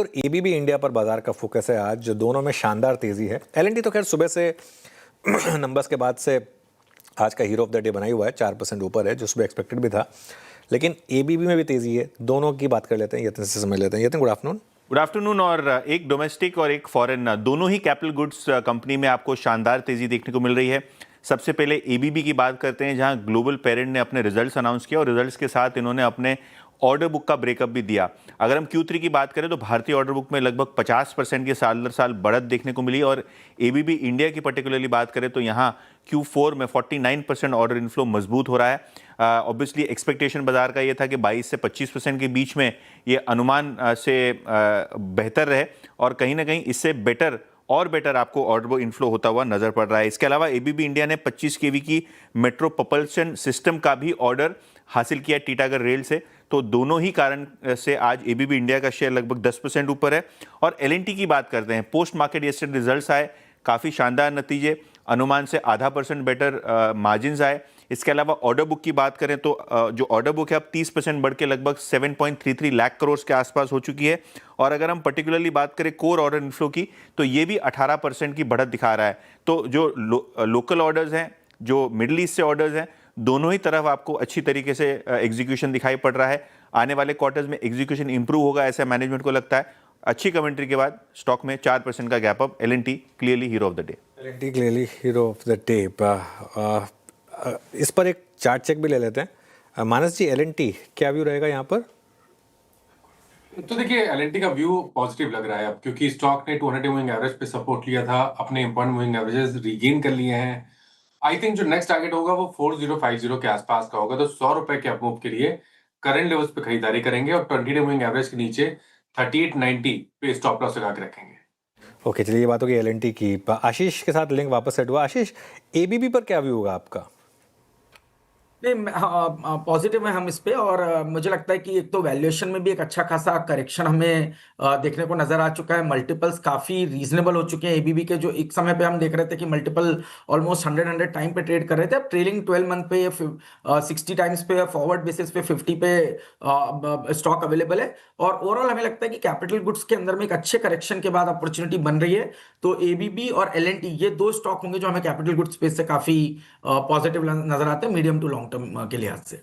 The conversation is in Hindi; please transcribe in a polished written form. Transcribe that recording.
और एबीबी इंडिया पर बाजार का फोकस है आज, जो दोनों में शानदार तेजी है। एलएनटी तो खैर सुबह से नंबर्स के बाद से आज का हीरो ऑफ द डे बना ही हुआ है, 4% ऊपर है, जो सुबह एक्सपेक्टेड भी था। लेकिन एबीबी में भी तेजी है। दोनों की बात कर लेते हैं, यतन से समझ लेते हैं। यतन, गुड आफ्टरनून। Good afternoon. और एक डोमेस्टिक और एक फॉरेन, दोनों ही कैपिटल गुड्स कंपनी में आपको शानदार तेजी देखने को मिल रही है। सबसे पहले एबीबी की बात करते हैं, जहां ग्लोबल पेरेंट ने अपने रिजल्ट्स अनाउंस किया और रिजल्ट्स के साथ इन्होंने अपने ऑर्डर बुक का ब्रेकअप भी दिया। अगर हम Q3 की बात करें तो भारतीय ऑर्डर बुक में लगभग 50% की साल दर साल बढ़त देखने को मिली। और एबीबी इंडिया की पर्टिकुलरली बात करें तो यहाँ Q4 में 49% ऑर्डर इनफ्लो मजबूत हो रहा है। ऑब्वियसली एक्सपेक्टेशन बाजार का ये था कि 22 से 25% के बीच में ये अनुमान से बेहतर रहे, और कहीं ना कहीं इससे बेटर आपको ऑर्डर बुक इनफ्लो होता हुआ नजर पड़ रहा है। इसके अलावा एबीबी इंडिया ने 25 केवी की मेट्रो propulsion सिस्टम का भी ऑर्डर हासिल किया टीटागढ़ रेल से। तो दोनों ही कारण से आज एबीबी इंडिया का शेयर लगभग 10% ऊपर है। और एलएनटी की बात करते हैं, पोस्ट मार्केट यस्टरडे रिजल्ट्स आए, काफ़ी शानदार नतीजे, अनुमान से ½ % बेटर मार्जिन आए। इसके अलावा ऑर्डर बुक की बात करें तो जो ऑर्डर बुक है अब 30% बढ़ के लगभग 7.33 लाख करोड़ के आसपास हो चुकी है। और अगर हम पर्टिकुलरली बात करें कोर ऑर्डर इनफ्लो की, तो ये भी 18% की बढ़त दिखा रहा है। तो जो लोकल ऑर्डर्स हैं, जो मिडिल ईस्ट से ऑर्डर्स हैं, दोनों ही तरफ आपको अच्छी तरीके से एग्जीक्यूशन दिखाई पड़ रहा है। आने वाले क्वार्टर्स में एग्जीक्यूशन इंप्रूव होगा, ऐसा मैनेजमेंट को लगता है। अच्छी कमेंट्री के बाद स्टॉक में 4% का gap up. LNT clearly hero of the day. LNT clearly hero of the day. इस पर एक चार्ट चेक भी ले लेते हैं। मानस जी, एलएनटी क्या व्यू रहेगा यहाँ पर? तो देखिए, एलएनटी का व्यू पॉजिटिव लग रहा है अब, क्योंकि स्टॉक ने 200 मूविंग एवरेज पे सपोर्ट लिया था, अपने इंपॉर्टेंट मूविंग एवरेजेस रीगेन कर लिए हैं। आई थिंक जो नेक्स्ट टारगेट होगा वो 4050 के आसपास का होगा। तो 100 रुपए के अपमूव के लिए करंट लेवल्स पे खरीदारी करेंगे और 20 मूविंग एवरेज के नीचे 3890 पे स्टॉप लॉस लगा के रखेंगे। ओके, चलिए ये बात होगी एलएनटी की। आशीष के साथ लिंक वापस सेट हुआ। आशीष, एबीबी पर क्या व्यू होगा आपका? नहीं, पॉजिटिव है हम इस पे। और मुझे लगता है कि एक तो वैल्यूएशन में भी एक अच्छा खासा करेक्शन हमें देखने को नजर आ चुका है। मल्टीपल्स काफी रीजनेबल हो चुके हैं एबीबी के, जो एक समय पे हम देख रहे थे कि मल्टीपल ऑलमोस्ट 100 टाइम पे ट्रेड कर रहे थे। अब ट्रेलिंग 12 मंथ पे 60 टाइम्स पे, फॉरवर्ड बेसिस पे 50 पे स्टॉक अवेलेबल है। और ओवरऑल हमें लगता है कि कैपिटल गुड्स के अंदर में एक अच्छे करेक्शन के बाद अपॉर्चुनिटी बन रही है। तो एबीबी और एलएनटी ये दो स्टॉक होंगे जो हमें कैपिटल गुड्स स्पेस से काफी पॉजिटिव नजर आते हैं मीडियम टू लॉन्ग टर्म के लिहाज से।